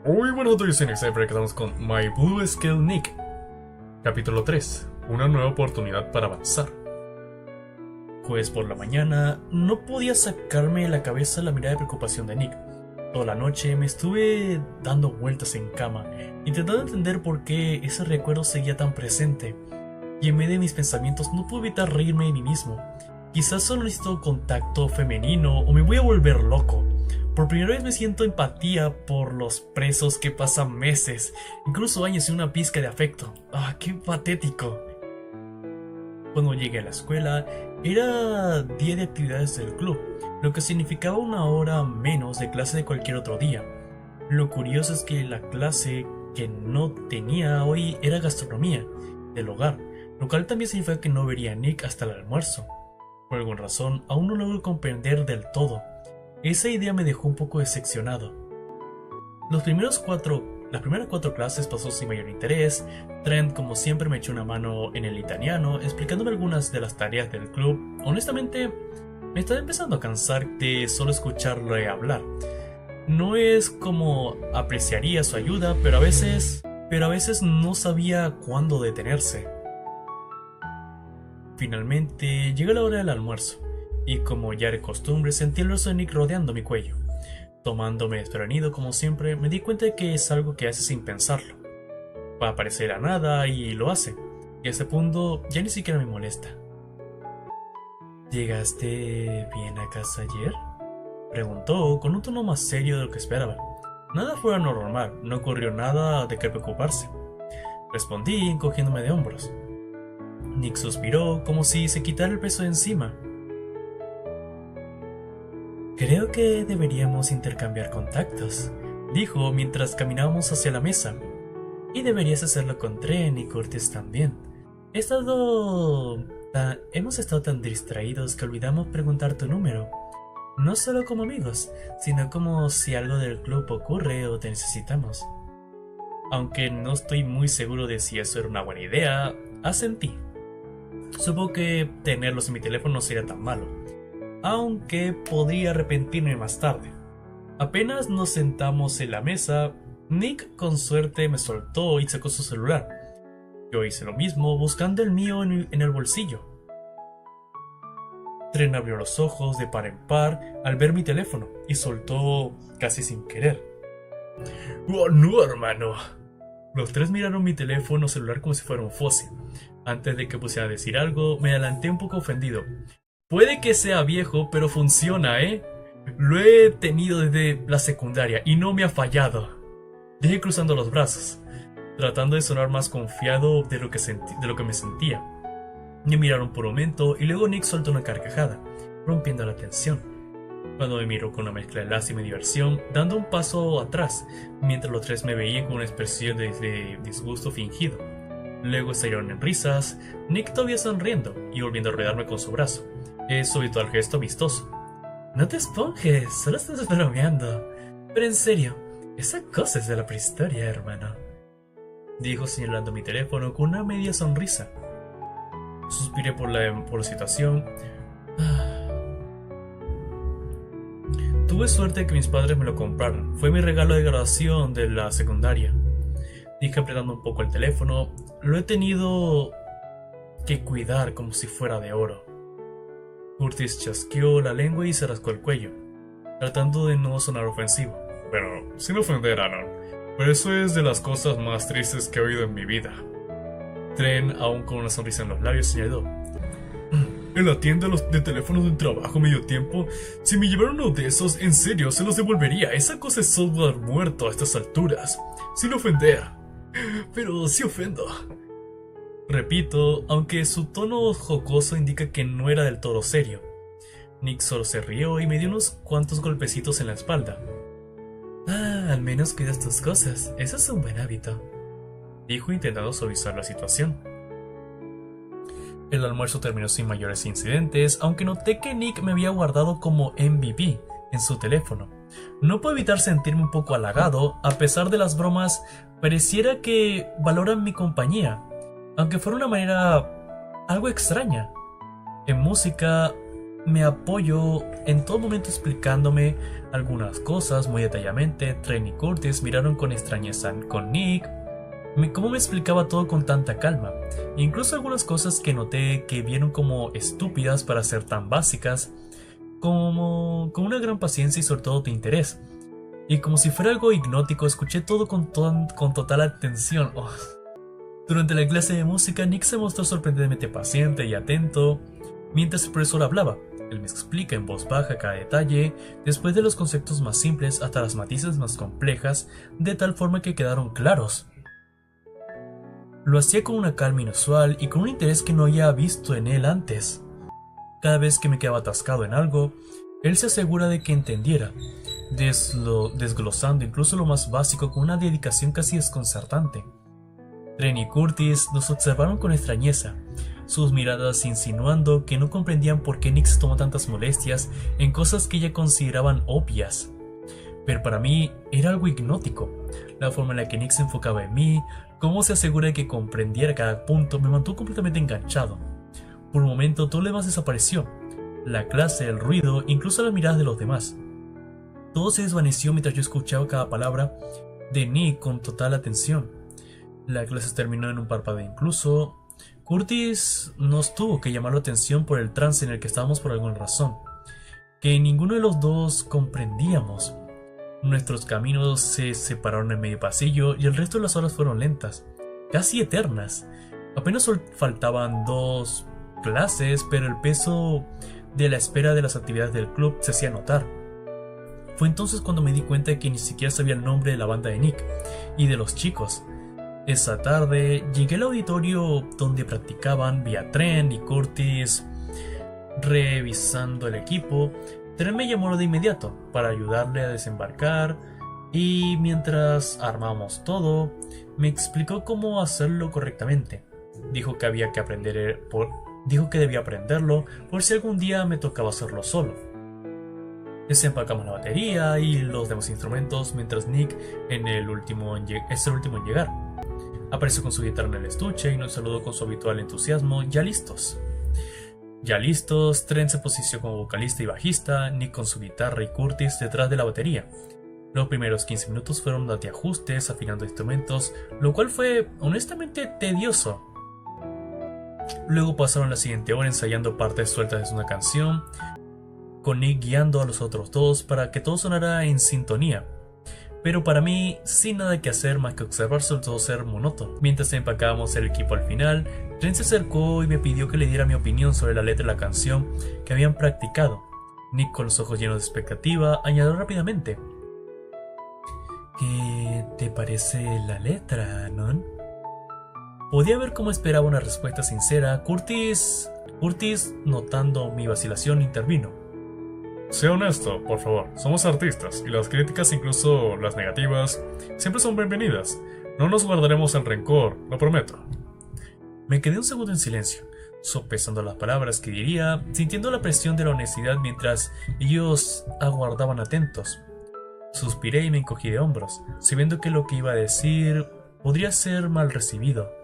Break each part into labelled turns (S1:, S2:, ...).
S1: Muy buenos días, Cypher, que estamos con My Blue Scale Nick. Capítulo 3. Una nueva oportunidad para avanzar. Jueves por la mañana, no podía sacarme de la cabeza la mirada de preocupación de Nick. Toda la noche me estuve dando vueltas en cama, intentando entender por qué ese recuerdo seguía tan presente. Y en medio de mis pensamientos no pude evitar reírme de mí mismo. Quizás solo necesito contacto femenino o me voy a volver loco. Por primera vez me siento empatía por los presos que pasan meses, incluso años sin una pizca de afecto. ¡Ah, qué patético! Cuando llegué a la escuela, era día de actividades del club, lo que significaba una hora menos de clase de cualquier otro día. Lo curioso es que la clase que no tenía hoy era gastronomía, del hogar, lo cual también significa que no vería a Nick hasta el almuerzo. Por alguna razón, aún no logro comprender del todo. Esa idea me dejó un poco decepcionado. Las primeras cuatro clases pasó sin mayor interés. Trent, como siempre, me echó una mano en el italiano, explicándome algunas de las tareas del club. Honestamente, me estaba empezando a cansar de solo escucharle hablar. No es como apreciaría su ayuda, pero a veces no sabía cuándo detenerse. Finalmente, llegó la hora del almuerzo. Y como ya era costumbre, sentí el brazo de Nick rodeando mi cuello. Tomándome desprevenido como siempre, me di cuenta de que es algo que hace sin pensarlo. Va a parecer a nada y lo hace. Y a ese punto ya ni siquiera me molesta. ¿Llegaste bien a casa ayer?, preguntó con un tono más serio de lo que esperaba. Nada fuera normal, no ocurrió nada de qué preocuparse. Respondí encogiéndome de hombros. Nick suspiró como si se quitara el peso de encima. Creo que deberíamos intercambiar contactos, dijo mientras caminábamos hacia la mesa. Y deberías hacerlo con Trent y Curtis también. Hemos estado tan distraídos que olvidamos preguntar tu número. No solo como amigos, sino como si algo del club ocurre o te necesitamos. Aunque no estoy muy seguro de si eso era una buena idea, asentí. Supongo que tenerlos en mi teléfono no sería tan malo, aunque podría arrepentirme más tarde. Apenas nos sentamos en la mesa, Nick con suerte me soltó y sacó su celular. Yo hice lo mismo, buscando el mío en el bolsillo. Trent abrió los ojos de par en par al ver mi teléfono y soltó casi sin querer: ¡Oh, no, hermano! Los tres miraron mi teléfono celular como si fuera un fósil. Antes de que pusiera a decir algo, me adelanté un poco ofendido. Puede que sea viejo, pero funciona, ¿eh? Lo he tenido desde la secundaria y no me ha fallado. Dije cruzando los brazos, tratando de sonar más confiado de lo que me sentía. Me miraron por un momento y luego Nick soltó una carcajada, rompiendo la tensión. Cuando me miró con una mezcla de lástima y diversión, dando un paso atrás, mientras los tres me veían con una expresión de disgusto fingido. Luego estallaron en risas, Nick todavía sonriendo y volviendo a rodearme con su brazo. Su habitual gesto amistoso. No te esponjes, solo estás bromeando. Pero en serio, esa cosa es de la prehistoria, hermano, dijo señalando mi teléfono con una media sonrisa. Suspiré por la situación. Tuve suerte de que mis padres me lo compraran. Fue mi regalo de graduación de la secundaria, dije apretando un poco el teléfono. Lo he tenido que cuidar como si fuera de oro. Curtis chasqueó la lengua y se rascó el cuello, tratando de no sonar ofensivo. Bueno, sin ofender, Aaron, pero eso es de las cosas más tristes que he oído en mi vida. Trent, aún con una sonrisa en los labios, señaló: en la tienda de teléfonos de trabajo medio tiempo, si me llevaran uno de esos, en serio, se los devolvería. Esa cosa es software muerto a estas alturas. Sin ofender. Pero sí ofendo. Repito, aunque su tono jocoso indica que no era del todo serio. Nick solo se rió y me dio unos cuantos golpecitos en la espalda. Al menos cuidas tus cosas. Eso es un buen hábito, dijo intentando suavizar la situación. El almuerzo terminó sin mayores incidentes, aunque noté que Nick me había guardado como MVP en su teléfono. No puedo evitar sentirme un poco halagado. A pesar de las bromas, pareciera que valoran mi compañía, aunque fuera una manera algo extraña. En música, me apoyó en todo momento explicándome algunas cosas muy detalladamente. Tren y Curtis miraron con extrañeza con Nick, cómo me explicaba todo con tanta calma. Incluso algunas cosas que noté que vieron como estúpidas para ser tan básicas, como con una gran paciencia y sobre todo de interés. Y como si fuera algo hipnótico, escuché todo con total atención. Oh. Durante la clase de música, Nick se mostró sorprendentemente paciente y atento mientras el profesor hablaba. Él me explica en voz baja cada detalle, después de los conceptos más simples hasta las matices más complejas, de tal forma que quedaron claros. Lo hacía con una calma inusual y con un interés que no había visto en él antes. Cada vez que me quedaba atascado en algo, él se asegura de que entendiera, desglosando incluso lo más básico con una dedicación casi desconcertante. Tren y Curtis nos observaron con extrañeza, sus miradas insinuando que no comprendían por qué Nick se tomó tantas molestias en cosas que ella consideraban obvias. Pero para mí era algo hipnótico. La forma en la que Nick se enfocaba en mí, cómo se asegura de que comprendiera cada punto, me mantuvo completamente enganchado. Por un momento todo lo demás desapareció. La clase, el ruido, incluso las miradas de los demás. Todo se desvaneció mientras yo escuchaba cada palabra de Nick con total atención. La clase terminó en un parpadeo incluso. Curtis nos tuvo que llamar la atención por el trance en el que estábamos por alguna razón, que ninguno de los dos comprendíamos. Nuestros caminos se separaron en medio pasillo y el resto de las horas fueron lentas, casi eternas. Apenas faltaban 2 clases, pero el peso de la espera de las actividades del club se hacía notar. Fue entonces cuando me di cuenta de que ni siquiera sabía el nombre de la banda de Nick y de los chicos. Esa tarde llegué al auditorio donde practicaban vía Tren y Curtis. Revisando el equipo, Tren me llamó de inmediato para ayudarle a desembarcar y mientras armamos todo, me explicó cómo hacerlo correctamente. Dijo que debía aprenderlo por si algún día me tocaba hacerlo solo. Desempacamos la batería y los demás instrumentos mientras Nick es el último en llegar. Apareció con su guitarra en el estuche y nos saludó con su habitual entusiasmo. Ya listos, Tren se posicionó como vocalista y bajista, Nick con su guitarra y Curtis detrás de la batería. Los primeros 15 minutos fueron de ajustes, afinando instrumentos, lo cual fue honestamente tedioso. Luego pasaron la siguiente hora ensayando partes sueltas de una canción, con Nick guiando a los otros dos para que todo sonara en sintonía. Pero para mí, sin nada que hacer más que observar, soltó ser monótono. Mientras empacábamos el equipo al final, Tren se acercó y me pidió que le diera mi opinión sobre la letra de la canción que habían practicado. Nick, con los ojos llenos de expectativa, añadió rápidamente: ¿Qué te parece la letra, non? Podía ver cómo esperaba una respuesta sincera. Curtis, notando mi vacilación, intervino.
S2: Sea honesto, por favor. Somos artistas y las críticas, incluso las negativas, siempre son bienvenidas. No nos guardaremos el rencor, lo prometo.
S1: Me quedé un segundo en silencio, sopesando las palabras que diría, sintiendo la presión de la honestidad mientras ellos aguardaban atentos. Suspiré y me encogí de hombros, sabiendo que lo que iba a decir podría ser mal recibido.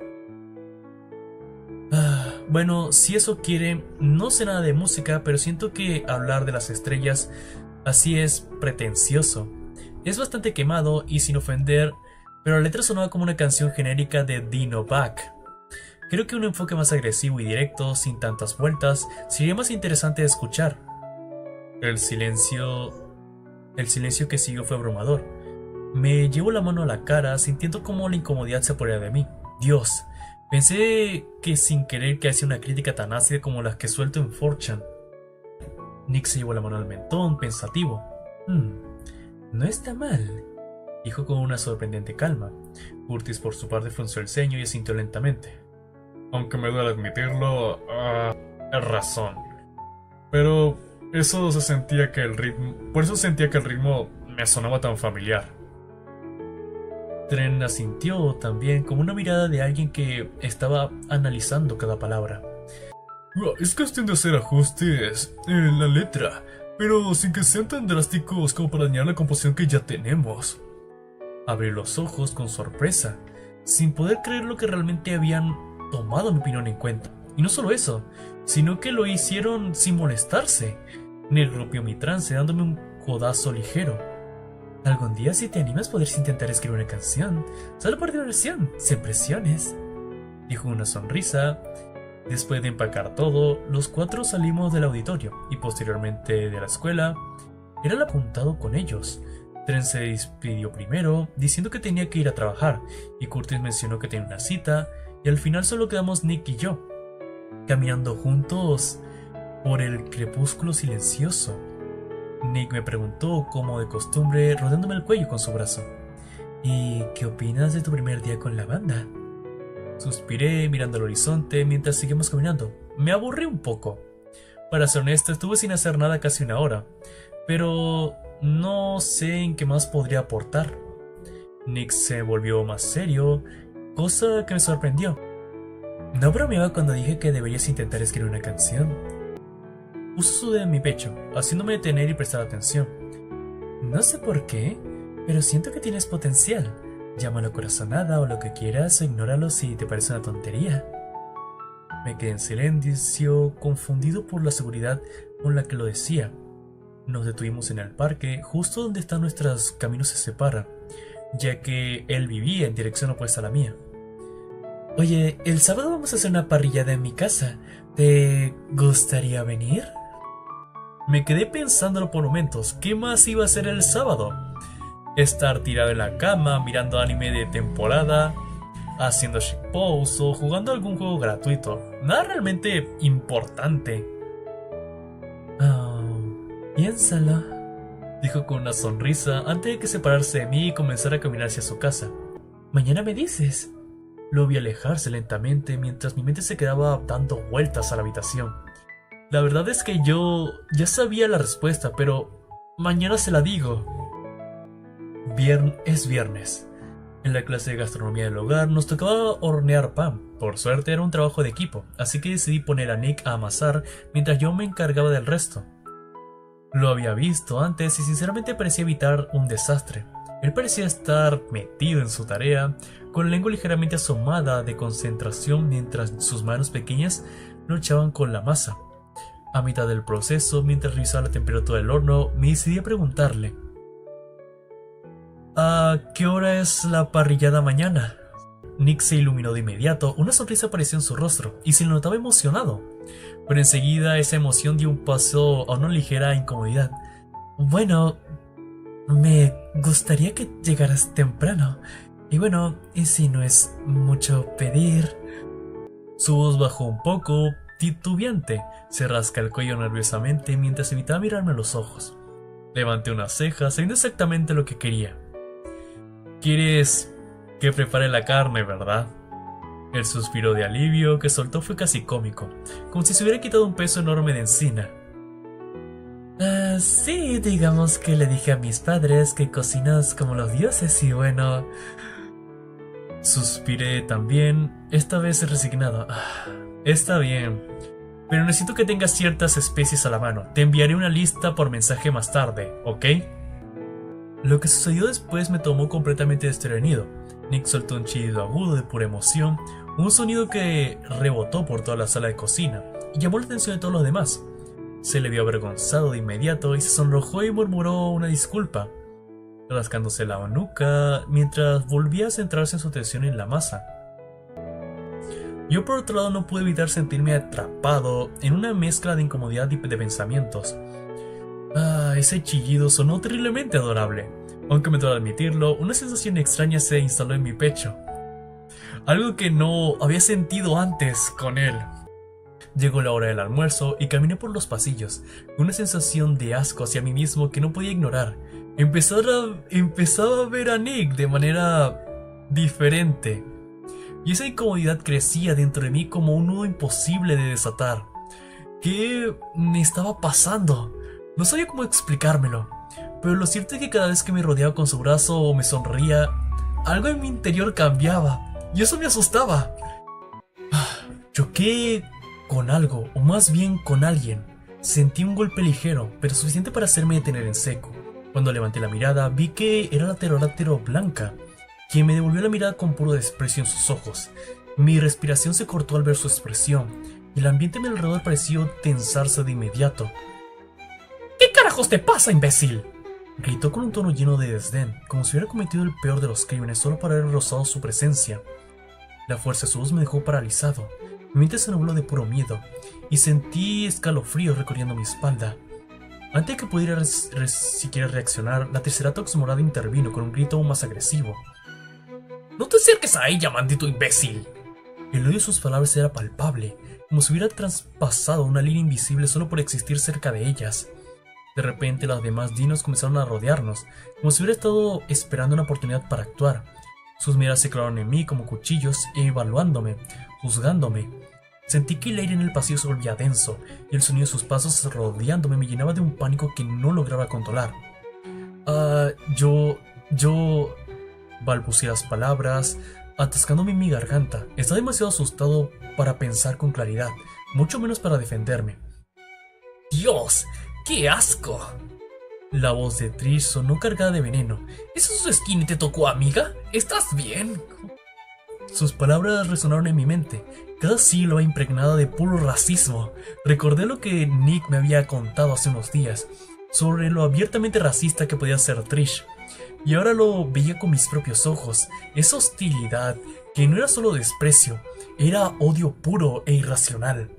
S1: Bueno, si eso quiere, no sé nada de música, pero siento que hablar de las estrellas así es pretencioso. Es bastante quemado y sin ofender, pero la letra sonaba como una canción genérica de Dino Back. Creo que un enfoque más agresivo y directo, sin tantas vueltas, sería más interesante de escuchar. El silencio que siguió fue abrumador. Me llevo la mano a la cara, sintiendo cómo la incomodidad se apoderaba de mí. Dios, pensé que sin querer que hacía una crítica tan ácida como las que suelto en 4chan. Nick se llevó la mano al mentón, pensativo. No está mal, dijo con una sorprendente calma. Curtis por su parte frunció el ceño y asintió lentamente.
S2: Aunque me duele admitirlo, es razón. Pero por eso sentía que el ritmo me sonaba tan familiar.
S1: Tren asintió también, con una mirada de alguien que estaba analizando cada palabra.
S2: Es cuestión de hacer ajustes en la letra, pero sin que sean tan drásticos como para dañar la composición que ya tenemos.
S1: Abrí los ojos con sorpresa, sin poder creer lo que realmente habían tomado mi opinión en cuenta. Y no solo eso, sino que lo hicieron sin molestarse. Nick rompió mi trance dándome un codazo ligero. Algún día, si te animas, podrías intentar escribir una canción, solo por diversión, sin presiones, dijo con una sonrisa. Después de empacar todo, los cuatro salimos del auditorio y posteriormente de la escuela. Era el apuntado con ellos. Trent se despidió primero, diciendo que tenía que ir a trabajar, y Curtis mencionó que tenía una cita, y al final solo quedamos Nick y yo, caminando juntos por el crepúsculo silencioso. Nick me preguntó, como de costumbre, rodeándome el cuello con su brazo: ¿y qué opinas de tu primer día con la banda? Suspiré mirando al horizonte mientras seguimos caminando. Me aburrí un poco. Para ser honesto, estuve sin hacer nada casi una hora, pero no sé en qué más podría aportar. Nick se volvió más serio, cosa que me sorprendió. No bromeaba cuando dije que deberías intentar escribir una canción. Puso su dedo en mi pecho, haciéndome detener y prestar atención. No sé por qué, pero siento que tienes potencial. Llámalo corazonada o lo que quieras, o ignóralo si te parece una tontería. Me quedé en silencio, confundido por la seguridad con la que lo decía. Nos detuvimos en el parque, justo donde están nuestros caminos se separan, ya que él vivía en dirección opuesta a la mía. Oye, el sábado vamos a hacer una parrillada en mi casa. ¿Te gustaría venir? Me quedé pensándolo por momentos. ¿Qué más iba a hacer el sábado? Estar tirado en la cama, mirando anime de temporada, haciendo shitpost o jugando algún juego gratuito. Nada realmente importante. Piénsalo, dijo con una sonrisa antes de que separarse de mí y comenzara a caminar hacia su casa. Mañana me dices. Lo vi alejarse lentamente mientras mi mente se quedaba dando vueltas a la habitación. La verdad es que yo ya sabía la respuesta, pero mañana se la digo. Es viernes. En la clase de gastronomía del hogar nos tocaba hornear pan. Por suerte era un trabajo de equipo, así que decidí poner a Nick a amasar mientras yo me encargaba del resto. Lo había visto antes y sinceramente parecía evitar un desastre. Él parecía estar metido en su tarea, con la lengua ligeramente asomada de concentración mientras sus manos pequeñas luchaban con la masa. A mitad del proceso, mientras revisaba la temperatura del horno, me decidí a preguntarle: ¿a qué hora es la parrillada mañana? Nick se iluminó de inmediato, una sonrisa apareció en su rostro y se le notaba emocionado. Pero enseguida esa emoción dio un paso a una ligera incomodidad. Bueno, me gustaría que llegaras temprano. Y bueno, ¿y si no es mucho pedir? Su voz bajó un poco, titubeante. Se rasca el cuello nerviosamente mientras evitaba mirarme a los ojos. Levanté una ceja, sabiendo exactamente lo que quería. ¿Quieres que prepare la carne, verdad? El suspiro de alivio que soltó fue casi cómico, como si se hubiera quitado un peso enorme de encima. Sí, digamos que le dije a mis padres que cocinas como los dioses y bueno... Suspiré también, esta vez resignado. Está bien, pero necesito que tengas ciertas especies a la mano. Te enviaré una lista por mensaje más tarde, ¿ok? Lo que sucedió después me tomó completamente desprevenido. Nick soltó un chillido agudo de pura emoción, un sonido que rebotó por toda la sala de cocina y llamó la atención de todos los demás. Se le vio avergonzado de inmediato y se sonrojó y murmuró una disculpa, rascándose la nuca mientras volvía a centrarse en su atención en la masa. Yo por otro lado no pude evitar sentirme atrapado en una mezcla de incomodidad y de pensamientos. Ese chillido sonó terriblemente adorable. Aunque me duele admitirlo, una sensación extraña se instaló en mi pecho. Algo que no había sentido antes con él. Llegó la hora del almuerzo y caminé por los pasillos, con una sensación de asco hacia mí mismo que no podía ignorar. Empezaba a ver a Nick de manera diferente. Y esa incomodidad crecía dentro de mí como un nudo imposible de desatar. ¿Qué me estaba pasando? No sabía cómo explicármelo. Pero lo cierto es que cada vez que me rodeaba con su brazo o me sonreía, algo en mi interior cambiaba, y eso me asustaba. Choqué con algo, o más bien con alguien. Sentí un golpe ligero, pero suficiente para hacerme detener en seco. Cuando levanté la mirada, vi que era la pterodátero blanca, quien me devolvió la mirada con puro desprecio en sus ojos. Mi respiración se cortó al ver su expresión, El ambiente a mi alrededor pareció tensarse de inmediato. ¿Qué carajos te pasa, imbécil?, gritó con un tono lleno de desdén, como si hubiera cometido el peor de los crímenes solo para haber rozado su presencia. La fuerza de su voz me dejó paralizado. Mi mente se nubló de puro miedo, y sentí escalofríos recorriendo mi espalda. Antes de que pudiera siquiera reaccionar, la Triceratops morada intervino con un grito aún más agresivo. ¡No te acerques a ella, maldito imbécil! El odio de sus palabras era palpable, como si hubiera traspasado una línea invisible solo por existir cerca de ellas. De repente los demás dinos comenzaron a rodearnos, como si hubiera estado esperando una oportunidad para actuar. Sus miradas se clavaron en mí como cuchillos, evaluándome, juzgándome. Sentí que el aire en el pasillo se volvía denso, y el sonido de sus pasos rodeándome me llenaba de un pánico que no lograba controlar. Yo... balbuceé las palabras, atascándome en mi garganta. Estaba demasiado asustado para pensar con claridad, mucho menos para defenderme. ¡Dios! ¡Qué asco! La voz de Trish sonó cargada de veneno. ¿Eso es su skin y te tocó, amiga? ¿Estás bien? Sus palabras resonaron en mi mente, cada sílaba impregnada de puro racismo. Recordé lo que Nick me había contado hace unos días, sobre lo abiertamente racista que podía ser Trish. Y ahora lo veía con mis propios ojos. Esa hostilidad, que no era solo desprecio, era odio puro e irracional.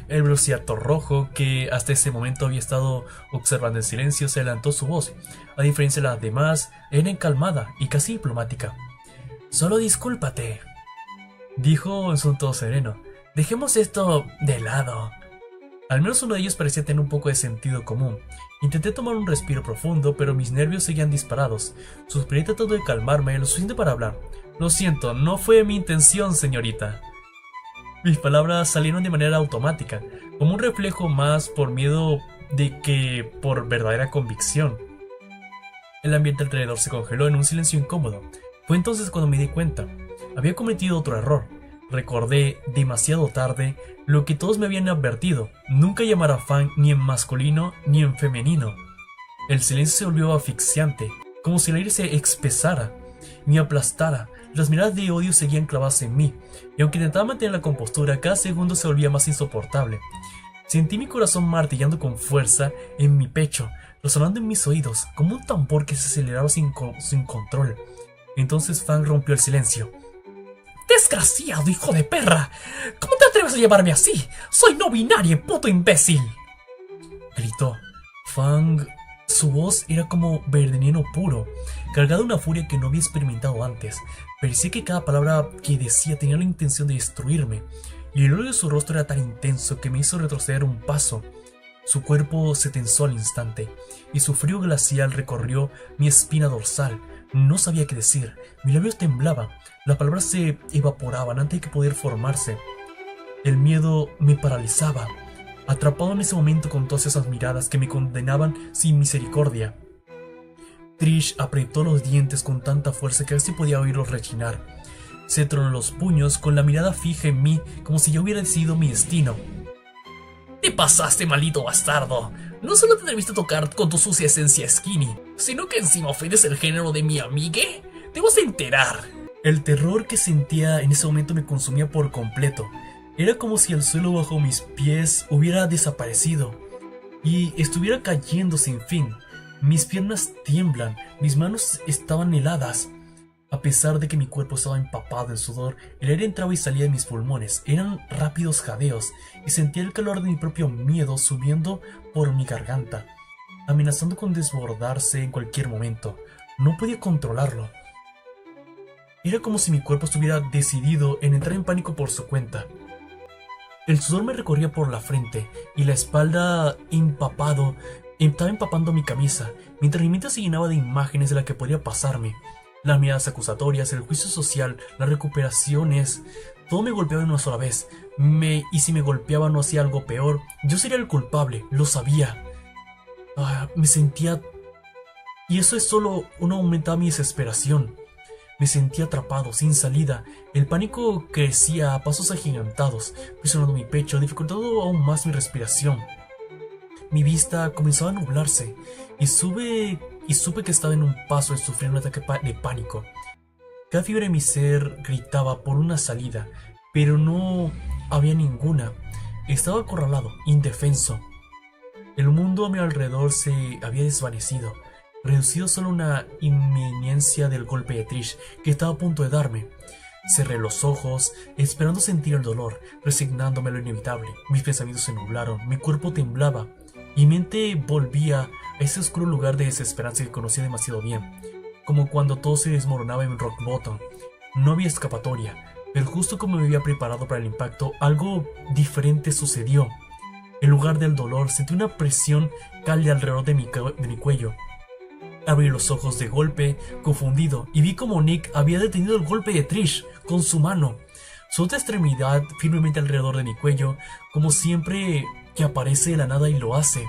S1: El velociraptor rojo, que hasta ese momento había estado observando en silencio, se adelantó su voz. A diferencia de las demás, era calmada y casi diplomática. «Solo discúlpate», dijo en su tono sereno. «Dejemos esto de lado». Al menos uno de ellos parecía tener un poco de sentido común. Intenté tomar un respiro profundo, pero mis nervios seguían disparados. Suspiré tratando de calmarme lo suficiente para hablar. «Lo siento, no fue mi intención, señorita». Mis palabras salieron de manera automática, como un reflejo más por miedo de que por verdadera convicción. El ambiente alrededor se congeló en un silencio incómodo. Fue entonces cuando me di cuenta. Había cometido otro error. Recordé, demasiado tarde, lo que todos me habían advertido: nunca llamar a Fang ni en masculino ni en femenino. El silencio se volvió asfixiante, como si el aire se espesara, me aplastara. Las miradas de odio seguían clavadas en mí, y aunque intentaba mantener la compostura, cada segundo se volvía más insoportable. Sentí mi corazón martillando con fuerza en mi pecho, resonando en mis oídos, como un tambor que se aceleraba sin control. Entonces Fang rompió el silencio. «¡Desgraciado hijo de perra! ¿Cómo te atreves a llamarme así? ¡Soy no binario, puto imbécil!», gritó. Fang... Su voz era como veneno puro, cargada de una furia que no había experimentado antes. Parecía que cada palabra que decía tenía la intención de destruirme, y el odio de su rostro era tan intenso que me hizo retroceder un paso. Su cuerpo se tensó al instante, y su frío glacial recorrió mi espina dorsal. No sabía qué decir, mis labios temblaban, las palabras se evaporaban antes de que poder formarse. El miedo me paralizaba, atrapado en ese momento con todas esas miradas que me condenaban sin misericordia. Trish apretó los dientes con tanta fuerza que casi podía oírlos rechinar. Se tronó los puños con la mirada fija en mí, como si yo hubiera decidido mi destino. «Te pasaste, maldito bastardo. No solo te atreviste a tocar con tu sucia esencia skinny, sino que encima ofendes el género de mi amigue. Te vas a enterar». El terror que sentía en ese momento me consumía por completo. Era como si el suelo bajo mis pies hubiera desaparecido y estuviera cayendo sin fin. Mis piernas tiemblan, mis manos estaban heladas. A pesar de que mi cuerpo estaba empapado en sudor, el aire entraba y salía de mis pulmones. Eran rápidos jadeos y sentía el calor de mi propio miedo subiendo por mi garganta, amenazando con desbordarse en cualquier momento. No podía controlarlo. Era como si mi cuerpo estuviera decidido en entrar en pánico por su cuenta. El sudor me recorría por la frente y la espalda estaba empapando mi camisa, mientras mi mente se llenaba de imágenes de la que podría pasarme. Las miradas acusatorias, el juicio social, las recuperaciones, todo me golpeaba de una sola vez. Y si me golpeaba no hacía algo peor, yo sería el culpable, lo sabía. Me sentía... Y eso es solo aumentaba mi desesperación. Me sentía atrapado, sin salida. El pánico crecía a pasos agigantados, presionando mi pecho, dificultando aún más mi respiración. Mi vista comenzaba a nublarse y supe que estaba en un paso de sufrir un ataque de pánico. Cada fibra de mi ser gritaba por una salida, pero no había ninguna. Estaba acorralado, indefenso. El mundo a mi alrededor se había desvanecido, reducido solo a una inminencia del golpe de Trish que estaba a punto de darme. Cerré los ojos, esperando sentir el dolor, resignándome a lo inevitable. Mis pensamientos se nublaron, mi cuerpo temblaba. Mi mente volvía a ese oscuro lugar de desesperanza que conocía demasiado bien, como cuando todo se desmoronaba en Rock Bottom. No había escapatoria, pero justo como me había preparado para el impacto, algo diferente sucedió. En lugar del dolor, sentí una presión cálida alrededor de mi cuello. Abrí los ojos de golpe, confundido, y vi como Nick había detenido el golpe de Trish con su mano, su otra extremidad firmemente alrededor de mi cuello, como siempre que aparece de la nada y lo hace.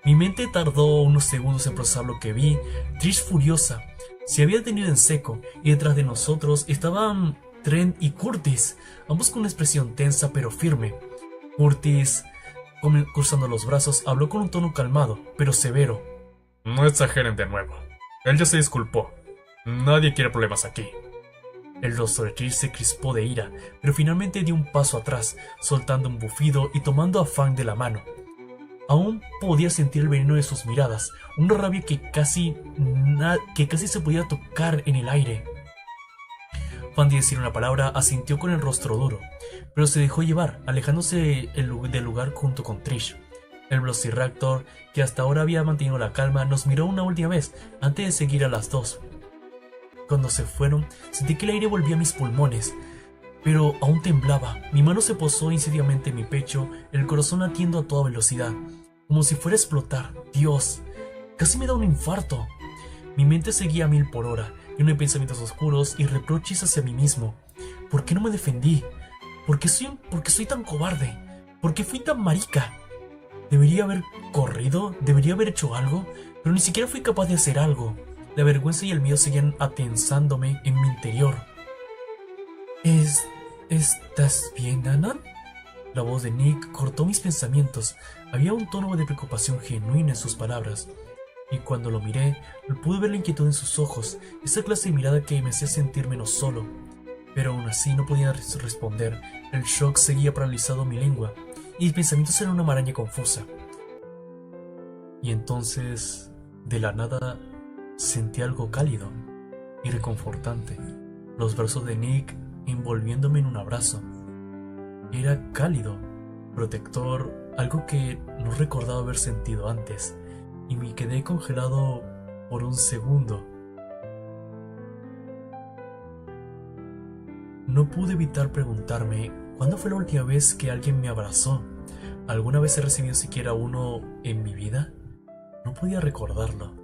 S1: Mi mente tardó unos segundos en procesar lo que vi. Trish, furiosa, se había detenido en seco, y detrás de nosotros estaban Trent y Curtis, ambos con una expresión tensa pero firme. Curtis, cruzando los brazos, habló con un tono calmado, pero severo.
S2: No exageren de nuevo. Él ya se disculpó. Nadie quiere problemas aquí.
S1: El rostro de Trish se crispó de ira, pero finalmente dio un paso atrás, soltando un bufido y tomando a Fang de la mano. Aún podía sentir el veneno de sus miradas, una rabia que casi se podía tocar en el aire. Fang, de decir una palabra, asintió con el rostro duro, pero se dejó llevar, alejándose del lugar junto con Trish. El Velociraptor, que hasta ahora había mantenido la calma, nos miró una última vez antes de seguir a las dos. Cuando se fueron, sentí que el aire volvía a mis pulmones, pero aún temblaba. Mi mano se posó insidiosamente en mi pecho, el corazón latiendo a toda velocidad, como si fuera a explotar. Dios, casi me da un infarto. Mi mente seguía a 1000 por hora, lleno de pensamientos oscuros y reproches hacia mí mismo. ¿Por qué no me defendí? ¿Por qué soy tan cobarde? ¿Por qué fui tan marica? Debería haber corrido, debería haber hecho algo, pero ni siquiera fui capaz de hacer algo. La vergüenza y el miedo seguían atensándome en mi interior. ¿Estás bien, Anan? La voz de Nick cortó mis pensamientos. Había un tono de preocupación genuina en sus palabras. Y cuando lo miré, pude ver la inquietud en sus ojos, esa clase de mirada que me hacía sentir menos solo. Pero aún así no podía responder. El shock seguía paralizado mi lengua, y mis pensamientos eran una maraña confusa. Y entonces, de la nada, sentí algo cálido y reconfortante. Los brazos de Nick envolviéndome en un abrazo. Era cálido, protector, algo que no recordaba haber sentido antes, y me quedé congelado por un segundo. No pude evitar preguntarme, ¿cuándo fue la última vez que alguien me abrazó? ¿Alguna vez he recibido siquiera uno en mi vida? No podía recordarlo.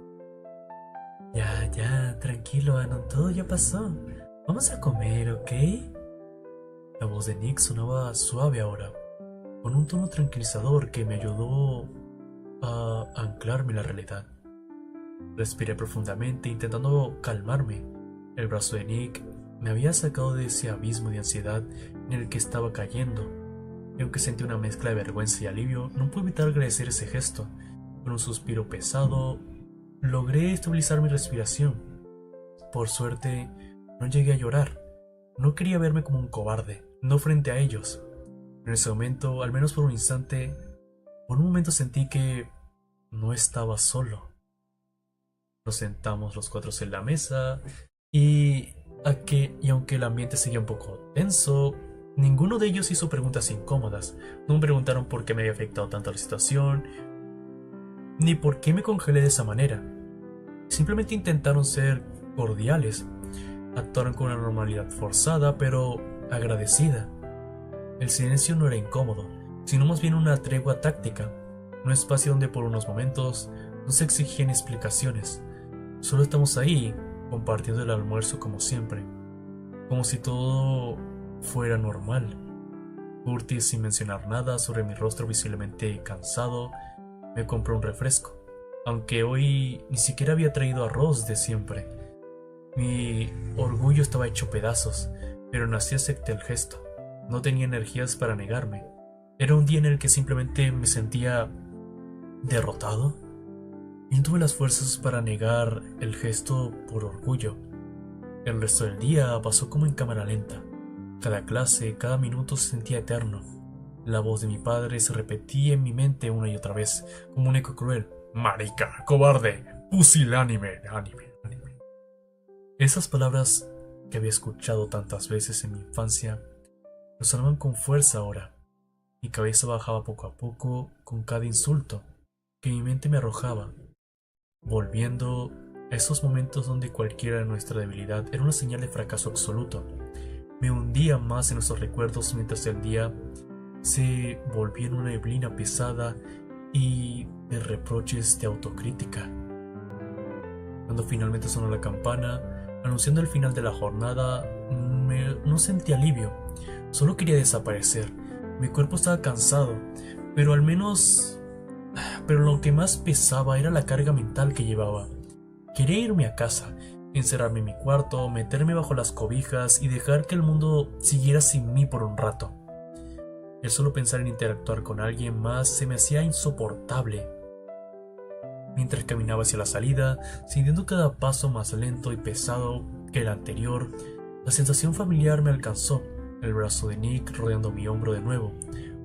S1: Ya, tranquilo, Anon, todo ya pasó. Vamos a comer, ¿ok? La voz de Nick sonaba suave ahora, con un tono tranquilizador que me ayudó a anclarme en la realidad. Respiré profundamente, intentando calmarme. El brazo de Nick me había sacado de ese abismo de ansiedad en el que estaba cayendo, y aunque sentí una mezcla de vergüenza y alivio, no pude evitar agradecer ese gesto. Con un suspiro pesado, logré estabilizar mi respiración. Por suerte, no llegué a llorar. No quería verme como un cobarde, no frente a ellos. En ese momento, al menos por un momento sentí que no estaba solo. Nos sentamos los cuatro en la mesa y aunque el ambiente seguía un poco tenso, ninguno de ellos hizo preguntas incómodas. No me preguntaron por qué me había afectado tanto la situación, ni por qué me congelé de esa manera. Simplemente intentaron ser cordiales. Actuaron con una normalidad forzada, pero agradecida. El silencio no era incómodo, sino más bien una tregua táctica, un espacio donde por unos momentos no se exigían explicaciones. Solo estamos ahí, compartiendo el almuerzo como siempre, como si todo fuera normal. Curtis, sin mencionar nada sobre mi rostro visiblemente cansado, me compró un refresco, aunque hoy ni siquiera había traído arroz de siempre. Mi orgullo estaba hecho pedazos, pero aún así acepté el gesto. No tenía energías para negarme. Era un día en el que simplemente me sentía derrotado y no tuve las fuerzas para negar el gesto por orgullo. El resto del día pasó como en cámara lenta. Cada clase, cada minuto se sentía eterno. La voz de mi padre se repetía en mi mente una y otra vez, como un eco cruel. Marica, cobarde, pusilánime, anime. Esas palabras que había escuchado tantas veces en mi infancia resonaban con fuerza ahora. Mi cabeza bajaba poco a poco con cada insulto que mi mente me arrojaba, volviendo a esos momentos donde cualquiera de nuestra debilidad era una señal de fracaso absoluto. Me hundía más en esos recuerdos mientras el día se volvía en una neblina pesada y de reproches de autocrítica. Cuando finalmente sonó la campana, anunciando el final de la jornada, no sentí alivio, solo quería desaparecer. Mi cuerpo estaba cansado, pero lo que más pesaba era la carga mental que llevaba. Quería irme a casa, encerrarme en mi cuarto, meterme bajo las cobijas y dejar que el mundo siguiera sin mí por un rato. El solo pensar en interactuar con alguien más se me hacía insoportable. Mientras caminaba hacia la salida, sintiendo cada paso más lento y pesado que el anterior, la sensación familiar me alcanzó, el brazo de Nick rodeando mi hombro de nuevo,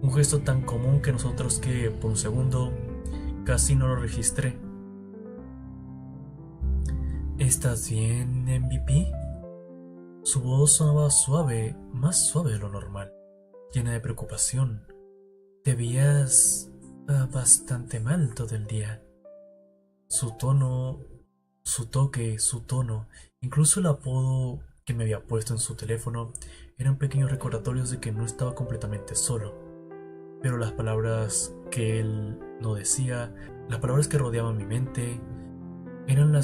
S1: un gesto tan común que nosotros que, por un segundo, casi no lo registré. ¿Estás bien, MVP? Su voz sonaba suave, más suave de lo normal, llena de preocupación. Te veías bastante mal todo el día. Su tono, su toque, su tono, incluso el apodo que me había puesto en su teléfono eran pequeños recordatorios de que no estaba completamente solo. Pero las palabras que él no decía, las palabras que rodeaban mi mente, eran la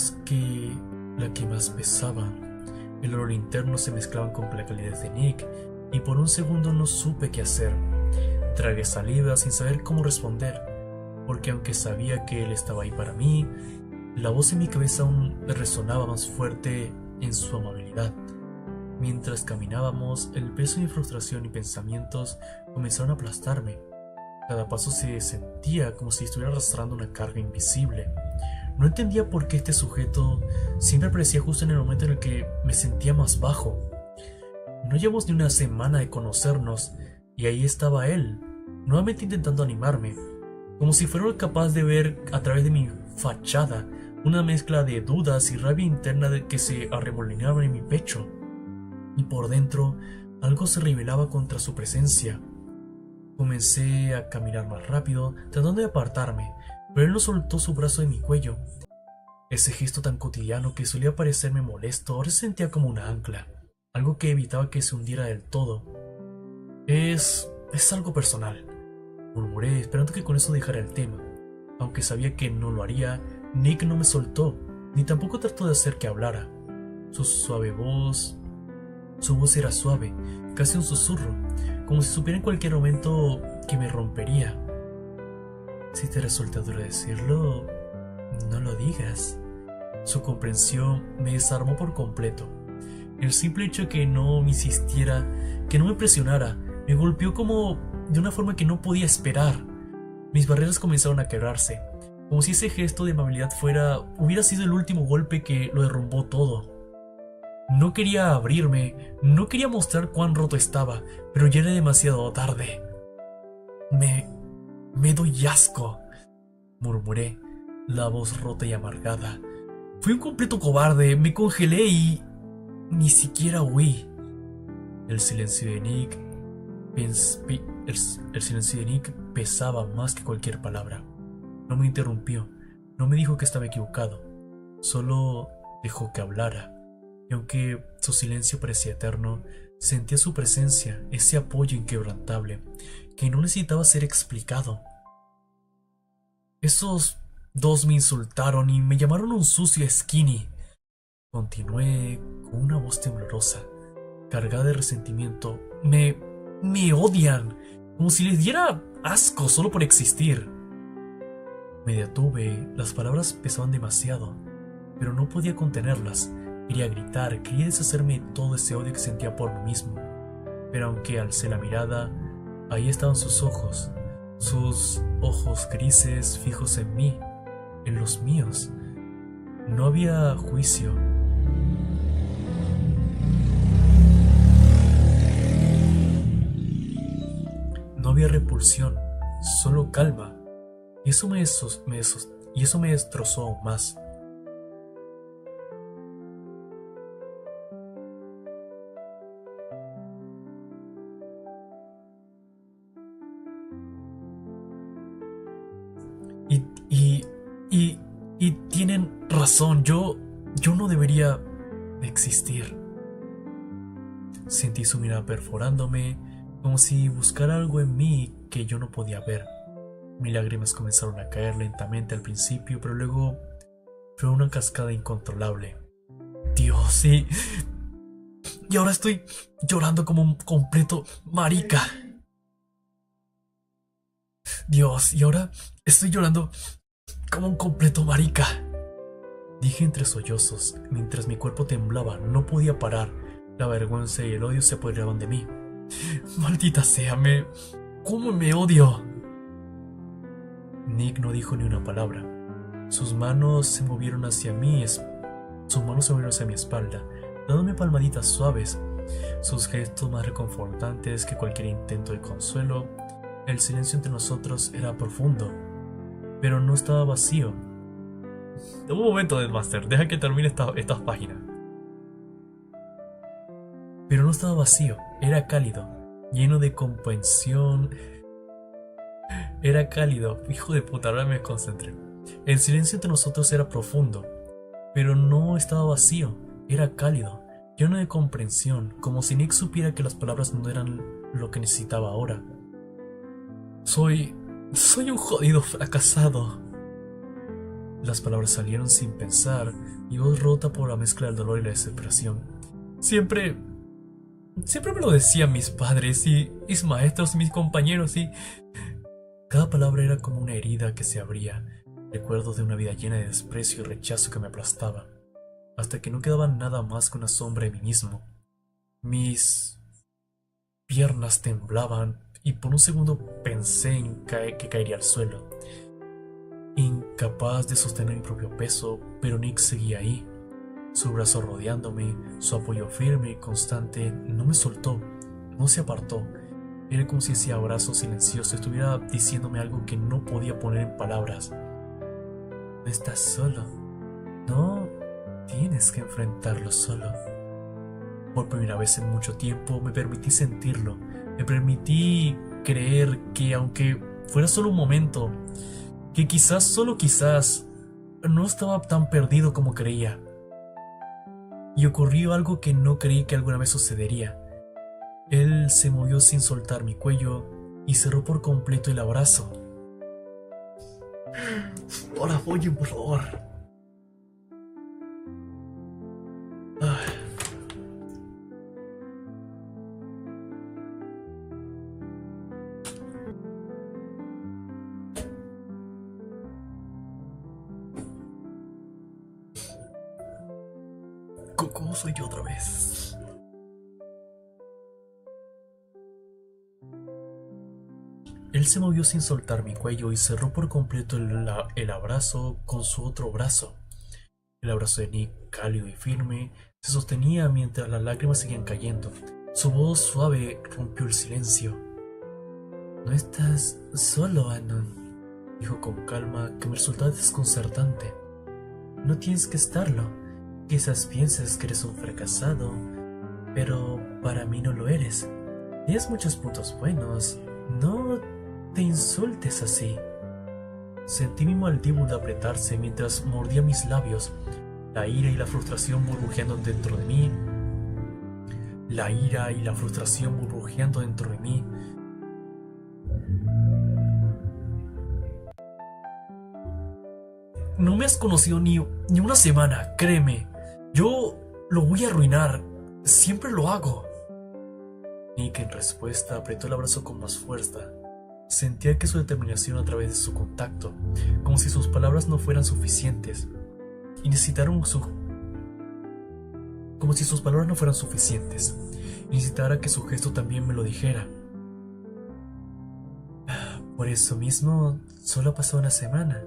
S1: que más pesaban. El olor interno se mezclaban con la calidez de Nick y por un segundo no supe qué hacer. Tragué saliva sin saber cómo responder, porque aunque sabía que él estaba ahí para mí, la voz en mi cabeza aún resonaba más fuerte en su amabilidad. Mientras caminábamos, el peso de mi frustración y pensamientos comenzaron a aplastarme. Cada paso se sentía como si estuviera arrastrando una carga invisible. No entendía por qué este sujeto siempre aparecía justo en el momento en el que me sentía más bajo. No llevamos ni una semana de conocernos y ahí estaba él, nuevamente intentando animarme, como si fuera capaz de ver a través de mi fachada una mezcla de dudas y rabia interna que se arremolinaban en mi pecho. Y por dentro algo se rebelaba contra su presencia. Comencé a caminar más rápido, tratando de apartarme, pero él no soltó su brazo de mi cuello. Ese gesto tan cotidiano que solía parecerme molesto ahora se sentía como una ancla, algo que evitaba que se hundiera del todo. Es algo personal, murmuré, esperando que con eso dejara el tema. Aunque sabía que no lo haría, Nick no me soltó, ni tampoco trató de hacer que hablara. Su voz era suave, casi un susurro, como si supiera en cualquier momento que me rompería. Si te resulta duro decirlo, no lo digas. Su comprensión me desarmó por completo. El simple hecho de que no me insistiera, que no me presionara, me golpeó como de una forma que no podía esperar. Mis barreras comenzaron a quebrarse, como si ese gesto de amabilidad hubiera sido el último golpe que lo derrumbó todo. No quería abrirme, no quería mostrar cuán roto estaba, pero ya era demasiado tarde. Me doy asco, murmuré, la voz rota y amargada. Fui un completo cobarde, me congelé y ni siquiera huí. El silencio de Nick pesaba más que cualquier palabra. No me interrumpió, no me dijo que estaba equivocado, solo dejó que hablara. Y aunque su silencio parecía eterno, sentía su presencia, ese apoyo inquebrantable, que no necesitaba ser explicado. Esos dos me insultaron y me llamaron un sucio skinny. Continué con una voz temblorosa, cargada de resentimiento. Me odian, como si les diera asco solo por existir. Me detuve, las palabras pesaban demasiado, pero no podía contenerlas. Quería gritar, quería deshacerme de todo ese odio que sentía por mí mismo. Pero aunque alcé la mirada, ahí estaban sus ojos grises fijos en mí, en los míos. No había juicio. repulsión, solo calma. Y eso y eso me destrozó aún más. Y, y, y tienen razón, yo no debería existir. Sentí su mirada perforándome, como si buscara algo en mí que yo no podía ver. Mis lágrimas comenzaron a caer lentamente al principio, pero luego fue una cascada incontrolable. Dios, y ahora estoy llorando como un completo marica. Dios, y ahora estoy llorando como un completo marica. Dije entre sollozos, mientras mi cuerpo temblaba, no podía parar. La vergüenza y el odio se apoderaban de mí. Maldita sea, ¿cómo me odio? Nick no dijo ni una palabra. Sus manos se movieron hacia mi espalda, dándome palmaditas suaves. Sus gestos más reconfortantes que cualquier intento de consuelo. El silencio entre nosotros era profundo, pero no estaba vacío. Un momento, Deadmaster, deja que termine estas páginas. Pero no estaba vacío, era cálido, lleno de comprensión. Era cálido, hijo de puta, ahora me concentré. El silencio entre nosotros era profundo, pero no estaba vacío, era cálido, lleno de comprensión, como si Nick supiera que las palabras no eran lo que necesitaba ahora. Soy un jodido fracasado. Las palabras salieron sin pensar, y voz rota por la mezcla del dolor y la desesperación. Siempre me lo decían mis padres y mis maestros y mis compañeros, y cada palabra era como una herida que se abría, recuerdos de una vida llena de desprecio y rechazo que me aplastaba, hasta que no quedaba nada más que una sombra de mí mismo. Mis piernas temblaban y por un segundo pensé en que caería al suelo, incapaz de sostener mi propio peso, pero Nick seguía ahí, su brazo rodeándome, su apoyo firme y constante. No me soltó, no se apartó. Era como si ese abrazo silencioso estuviera diciéndome algo que no podía poner en palabras. No estás solo. No tienes que enfrentarlo solo. Por primera vez en mucho tiempo me permití sentirlo. Me permití creer que, aunque fuera solo un momento, que quizás, solo quizás, no estaba tan perdido como creía. Y ocurrió algo que no creí que alguna vez sucedería. Él se movió sin soltar mi cuello y cerró por completo el abrazo. Ahora oye, por favor. ¿Cómo soy yo otra vez? Él se movió sin soltar mi cuello y cerró por completo el abrazo con su otro brazo. El abrazo de Nick, cálido y firme, se sostenía mientras las lágrimas seguían cayendo. Su voz suave rompió el silencio. No estás solo, Anon, dijo con calma, que me resultaba desconcertante. No tienes que estarlo. Quizás pienses que eres un fracasado, pero para mí no lo eres. Tienes muchos puntos buenos. No te insultes así. Sentí mi mandíbula apretarse mientras mordía mis labios, la ira y la frustración burbujeando dentro de mí. La ira y la frustración burbujeando dentro de mí. No me has conocido ni una semana, créeme. Yo lo voy a arruinar. Siempre lo hago. Nick, en respuesta, apretó el abrazo con más fuerza. Sentía que su determinación a través de su contacto, como si sus palabras no fueran suficientes, y como si sus palabras no fueran suficientes, y necesitara que su gesto también me lo dijera. Por eso mismo, solo pasó una semana.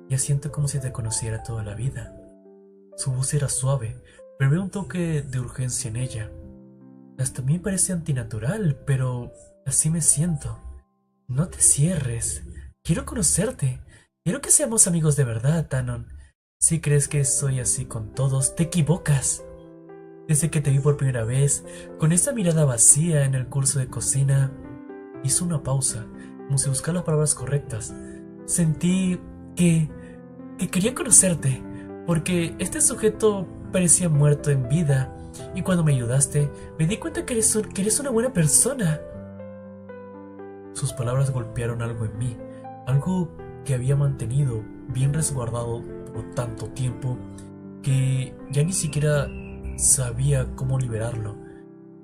S1: Ya siento como si te conociera toda la vida. Su voz era suave, pero veo un toque de urgencia en ella. Hasta a mí me parece antinatural, pero así me siento.
S3: No te cierres. Quiero conocerte. Quiero que seamos amigos de verdad, Tanon. Si crees que soy así con todos, te equivocas. Desde que te vi por primera vez, con esta mirada vacía en el curso de cocina, hizo una pausa, como si buscara las palabras correctas. Sentí que quería conocerte, porque este sujeto parecía muerto en vida, y cuando me ayudaste, me di cuenta que eres una buena persona. Sus palabras golpearon algo en mí, algo que había mantenido bien resguardado por tanto tiempo que ya ni siquiera sabía cómo liberarlo.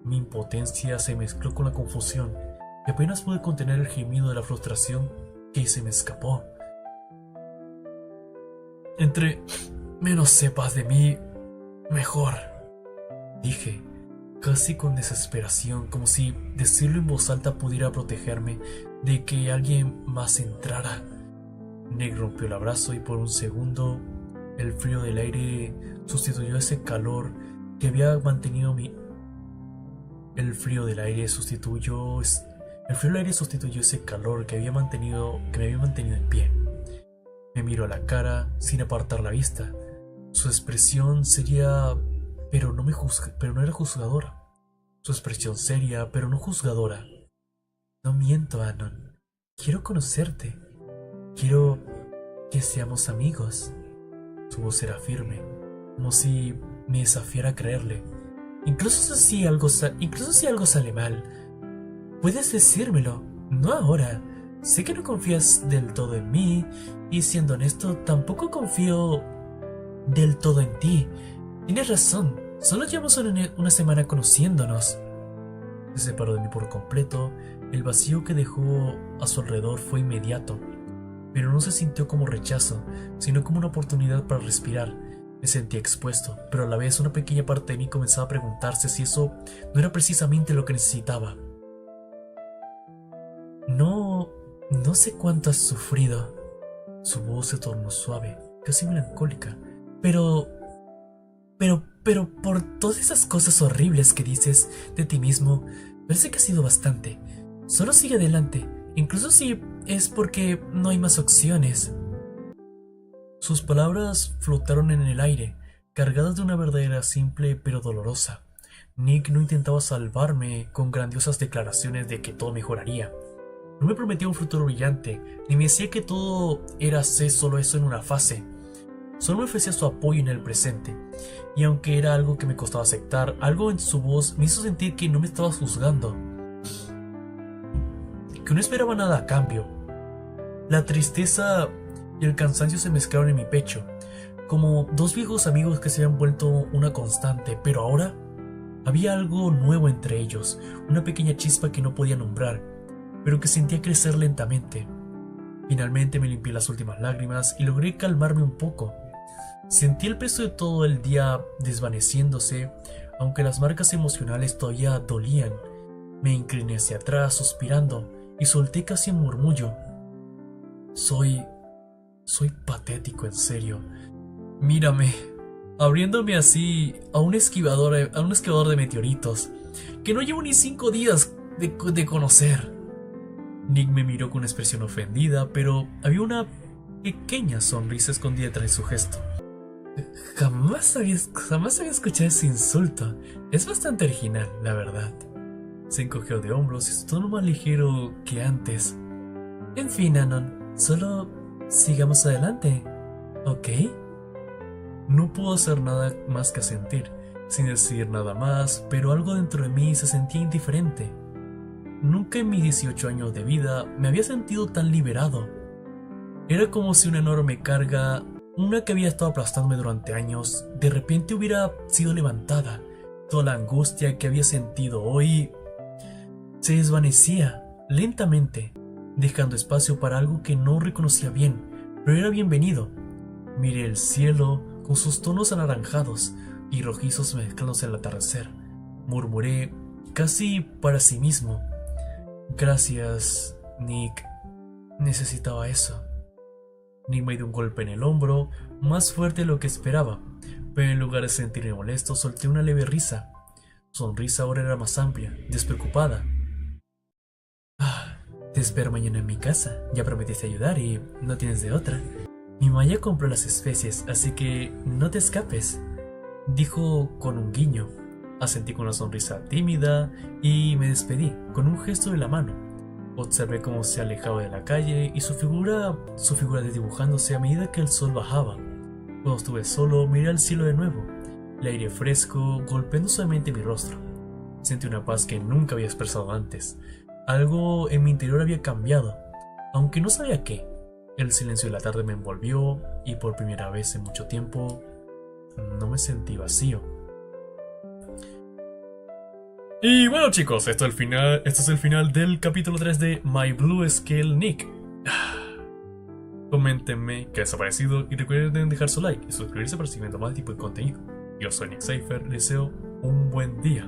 S3: Mi impotencia se mezcló con la confusión y apenas pude contener el gemido de la frustración que se me escapó. Entre menos sepas de mí, mejor, dije, casi con desesperación, como si decirlo en voz alta pudiera protegerme de que alguien más entrara. Nick rompió el abrazo y por un segundo el frío del aire sustituyó ese calor que había mantenido mi... El frío del aire sustituyó... El frío del aire sustituyó ese calor que me había mantenido en pie. Me miró a la cara sin apartar la vista. Su expresión seria, pero no era juzgadora. Su expresión seria, pero no juzgadora. No miento, Anon. Quiero conocerte. Quiero que seamos amigos. Su voz era firme, como si me desafiara a creerle. Incluso si algo sale mal, puedes decírmelo, no ahora. Sé que no confías del todo en mí, y siendo honesto, tampoco confío del todo en ti. Tienes razón, solo llevamos una semana conociéndonos. Se separó de mí por completo. El vacío que dejó a su alrededor fue inmediato, pero no se sintió como rechazo, sino como una oportunidad para respirar. Me sentía expuesto, pero a la vez una pequeña parte de mí comenzaba a preguntarse si eso no era precisamente lo que necesitaba. No sé cuánto has sufrido. Su voz se tornó suave, casi melancólica. Pero por todas esas cosas horribles que dices de ti mismo, parece que ha sido bastante. Solo sigue adelante, incluso si es porque no hay más opciones. Sus palabras flotaron en el aire, cargadas de una verdadera simple pero dolorosa. Nick no intentaba salvarme con grandiosas declaraciones de que todo mejoraría. No me prometía un futuro brillante, ni me decía que todo era solo eso en una fase. Solo me ofrecía su apoyo en el presente, y aunque era algo que me costaba aceptar, algo en su voz me hizo sentir que no me estaba juzgando, que no esperaba nada a cambio. La tristeza y el cansancio se mezclaron en mi pecho, como dos viejos amigos que se habían vuelto una constante, pero ahora había algo nuevo entre ellos, una pequeña chispa que no podía nombrar, pero que sentía crecer lentamente. Finalmente me limpié las últimas lágrimas y logré calmarme un poco. Sentí el peso de todo el día desvaneciéndose, aunque las marcas emocionales todavía dolían. Me incliné hacia atrás suspirando y solté casi un murmullo. Soy patético, en serio. Mírame, abriéndome así a un esquivador de meteoritos, que no llevo ni 5 días de conocer. Nick me miró con una expresión ofendida, pero había una pequeña sonrisa escondida detrás de su gesto. Jamás había escuchado ese insulto. Es bastante original, la verdad. Se encogió de hombros y su tono más ligero que antes. En fin, Anon, solo sigamos adelante, ¿ok? No pudo hacer nada más que asentir, sin decir nada más, pero algo dentro de mí se sentía indiferente. Nunca en mis 18 años de vida me había sentido tan liberado. Era como si una enorme carga, una que había estado aplastándome durante años, de repente hubiera sido levantada. Toda la angustia que había sentido hoy se desvanecía lentamente, dejando espacio para algo que no reconocía bien, pero era bienvenido. Miré el cielo con sus tonos anaranjados y rojizos mezclándose al atardecer. Murmuré, casi para sí mismo: gracias, Nick. Necesitaba eso. Nick me dio un golpe en el hombro, más fuerte de lo que esperaba, pero en lugar de sentirme molesto, solté una leve risa. Su sonrisa ahora era más amplia, despreocupada. Te espero mañana en mi casa. Ya prometiste ayudar y no tienes de otra. Mi mamá ya compró las especies, así que no te escapes, dijo con un guiño. Asentí con una sonrisa tímida y me despedí con un gesto de la mano. Observé cómo se alejaba de la calle y su figura desdibujándose a medida que el sol bajaba. Cuando estuve solo, miré al cielo de nuevo, el aire fresco golpeando suavemente mi rostro. Sentí una paz que nunca había expresado antes. Algo en mi interior había cambiado, aunque no sabía qué. El silencio de la tarde me envolvió y por primera vez en mucho tiempo no me sentí vacío.
S1: Y bueno chicos, esto es el final del capítulo 3 de My Blue Scale Nick. Coméntenme qué les ha parecido y recuerden dejar su like y suscribirse para seguir viendo más tipo de contenido. Yo soy Nick Cypher, les deseo un buen día.